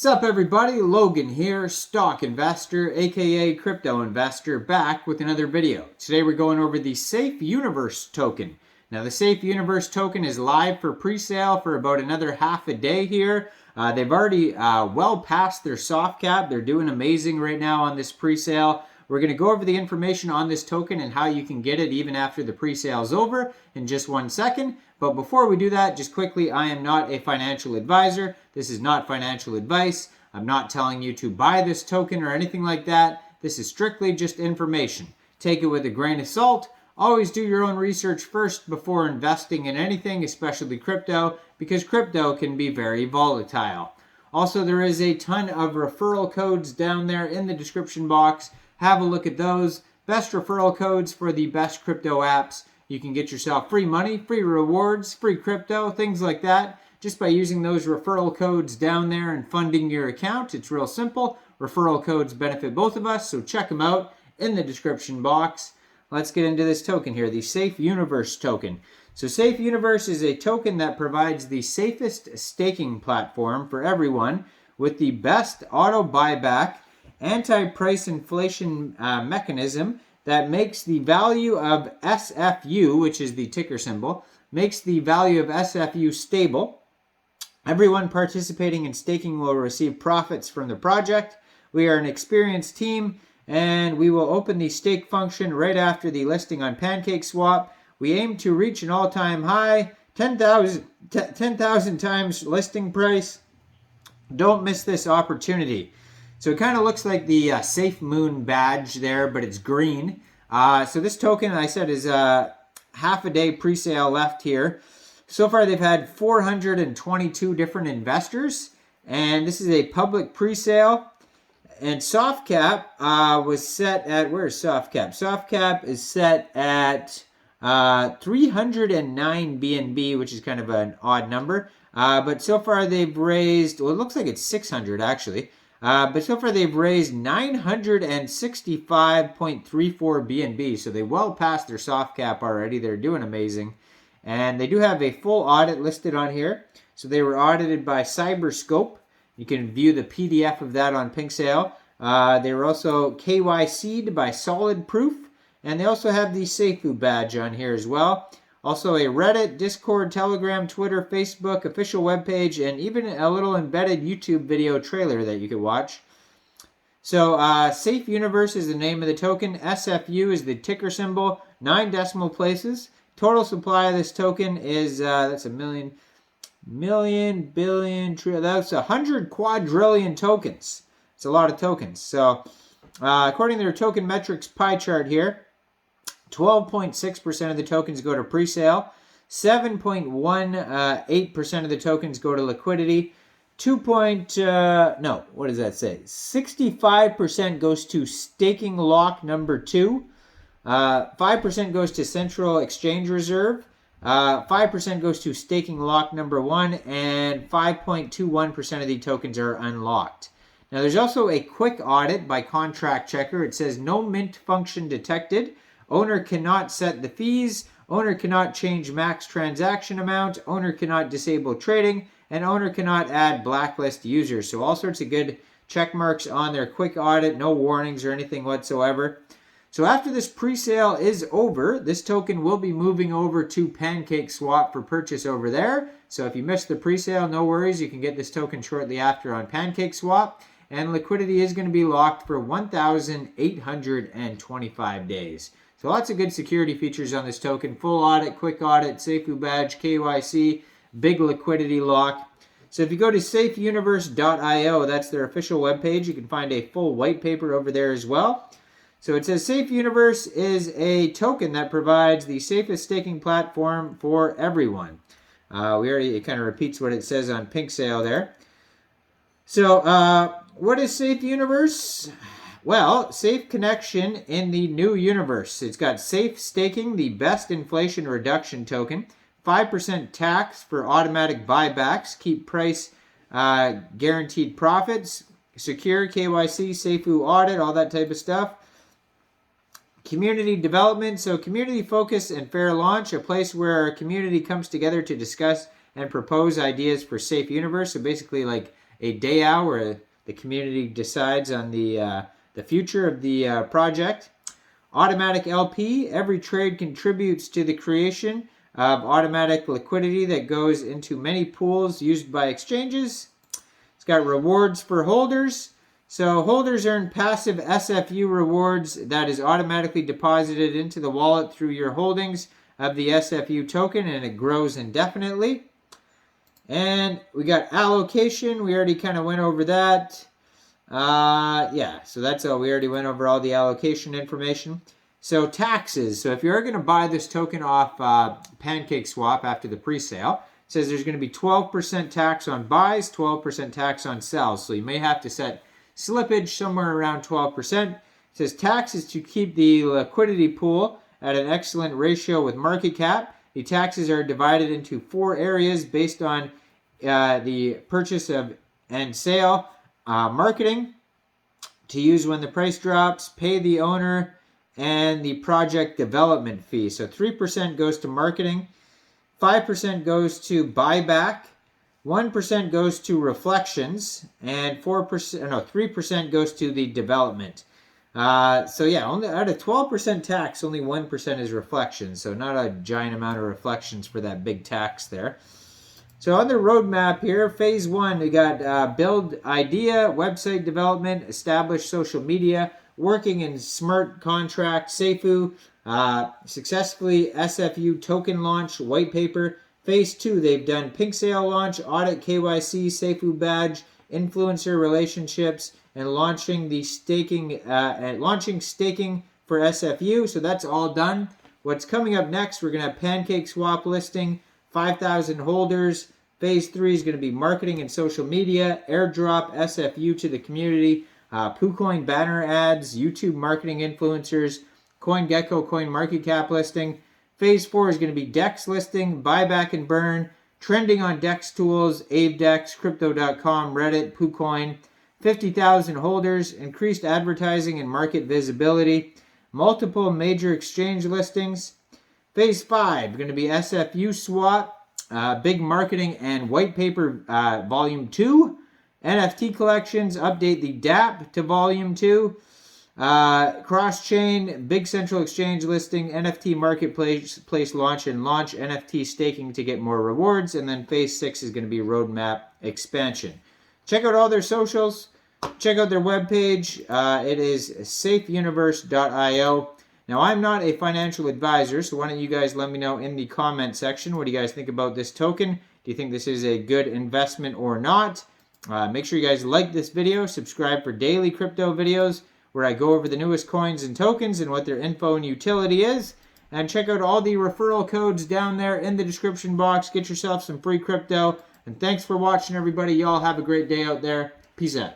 What's up, everybody? Logan here, stock investor, aka crypto investor, back with another video. Today we're going over the Safe Universe token. Now, the Safe Universe token is live for pre-sale for about another half a day here. They've already well past their soft cap. They're doing amazing right now on this pre-sale. We're going to go over the information on this token and how you can get it even after the pre-sale is over in just 1 second. But before we do that, just quickly, I am not a financial advisor. This is not financial advice. I'm not telling you to buy this token or anything like that. This is strictly just information. Take it with a grain of salt. Always do your own research first before investing in anything, especially crypto, because crypto can be very volatile. Also, there is a ton of referral codes down there in the description box. Have a look at those. Best referral codes for the best crypto apps. You can get yourself free money, free rewards, free crypto, things like that, just by using those referral codes down there and funding your account. It's real simple. Referral codes benefit both of us, so check them out in the description box. Let's get into this token here, the Safe Universe token. So Safe Universe is a token that provides the safest staking platform for everyone with the best auto buyback, anti-price inflation mechanism that makes the value of SFU, which is the ticker symbol, makes the value of SFU stable. Everyone participating in staking will receive profits from the project. We are an experienced team, and we will open the stake function right after the listing on PancakeSwap. We aim to reach an all-time high, 10,000 times listing price. Don't miss this opportunity. So it kind of looks like the Safe Moon badge there, but it's green. So this token, I said, is half a day pre-sale left here. So far, they've had 422 different investors, and this is a public pre-sale. And soft cap was set at, where's soft cap? Soft cap is set at 309 BNB, which is kind of an odd number. But so far, they've raised, well, it looks like it's 600 actually. But so far they've raised 965.34 BNB, so they well passed their soft cap already. They're doing amazing. And they do have a full audit listed on here. So they were audited by Cyberscope. You can view the PDF of that on PinkSale. They were also KYC'd by Solid Proof. And they also have the Seifu badge on here as well. Also a Reddit, Discord, Telegram, Twitter, Facebook, official webpage, and even a little embedded YouTube video trailer that you could watch. So Safe Universe is the name of the token. SFU is the ticker symbol. 9 decimal places. Total supply of this token is, that's a million, billion, trillion. That's 100 quadrillion tokens. It's a lot of tokens. So according to their token metrics pie chart here, 12.6% of the tokens go to pre-sale, 7.18% of the tokens go to liquidity, 65% goes to staking lock number 2, 5% goes to central exchange reserve, 5% goes to staking lock number 1, and 5.21% of the tokens are unlocked. Now there's also a quick audit by Contract Checker. It says no mint function detected. Owner cannot set the fees, owner cannot change max transaction amount, owner cannot disable trading, and owner cannot add blacklist users. So all sorts of good check marks on their quick audit, no warnings or anything whatsoever. So after this pre-sale is over, this token will be moving over to PancakeSwap for purchase over there. So if you missed the pre-sale, no worries. You can get this token shortly after on PancakeSwap. And liquidity is going to be locked for 1,825 days. So lots of good security features on this token. Full audit, quick audit, Seifu badge, KYC, big liquidity lock. So if you go to safeuniverse.io, that's their official webpage. You can find a full white paper over there as well. So it says Safe Universe is a token that provides the safest staking platform for everyone. It kind of repeats what it says on PinkSale there. So what is Safe Universe? Well, safe connection in the new universe. It's got safe staking, the best inflation reduction token, 5% tax for automatic buybacks, keep price guaranteed profits, secure KYC, Seifu audit, all that type of stuff. Community development, so community focus and fair launch, a place where our community comes together to discuss and propose ideas for Safe Universe. So basically like a DAO where the community decides on the future of the project. Automatic LP, every trade contributes to the creation of automatic liquidity that goes into many pools used by exchanges. It's got rewards for holders. So holders earn passive SFU rewards that is automatically deposited into the wallet through your holdings of the SFU token, and it grows indefinitely. And we got allocation. We already kind of went over that. Yeah, so that's all. We already went over all the allocation information. So taxes. So if you're going to buy this token off PancakeSwap after the pre-sale, it says there's going to be 12% tax on buys, 12% tax on sells. So you may have to set slippage somewhere around 12%. It says taxes to keep the liquidity pool at an excellent ratio with market cap. The taxes are divided into 4 areas based on the purchase of and sale, marketing to use when the price drops, pay the owner, and the project development fee. So 3% goes to marketing, 5% goes to buyback, 1% goes to reflections, and 3% goes to the development. So yeah, only out of 12% tax, only 1% is reflections. So not a giant amount of reflections for that big tax there. So on the roadmap here, phase 1, we got build idea, website development, establish social media, working in smart contract, SAFU, successfully SFU token launch, white paper. Phase 2, they've done pink sale launch, audit KYC, SAFU badge, influencer relationships, and launching staking for SFU. So that's all done. What's coming up next, we're going to have PancakeSwap listing, 5,000 holders. Phase 3 is going to be marketing and social media, airdrop SFU to the community, PooCoin banner ads, YouTube marketing influencers, CoinGecko coin market cap listing. Phase 4 is going to be DEX listing, buyback and burn, trending on DEX tools, AveDex, Crypto.com, Reddit, PooCoin, 50,000 holders, increased advertising and market visibility, multiple major exchange listings. Phase 5 going to be SFU swap, big marketing and white paper volume 2, NFT collections, update the DApp to volume 2, cross-chain, big central exchange listing, NFT marketplace launch, and launch NFT staking to get more rewards. And then phase 6 is going to be roadmap expansion. Check out all their socials. Check out their webpage. It is safeuniverse.io. Now, I'm not a financial advisor, so why don't you guys let me know in the comment section, what do you guys think about this token? Do you think this is a good investment or not? Make sure you guys like this video, subscribe for daily crypto videos where I go over the newest coins and tokens and what their info and utility is. And check out all the referral codes down there in the description box. Get yourself some free crypto. And thanks for watching, everybody. Y'all have a great day out there. Peace out.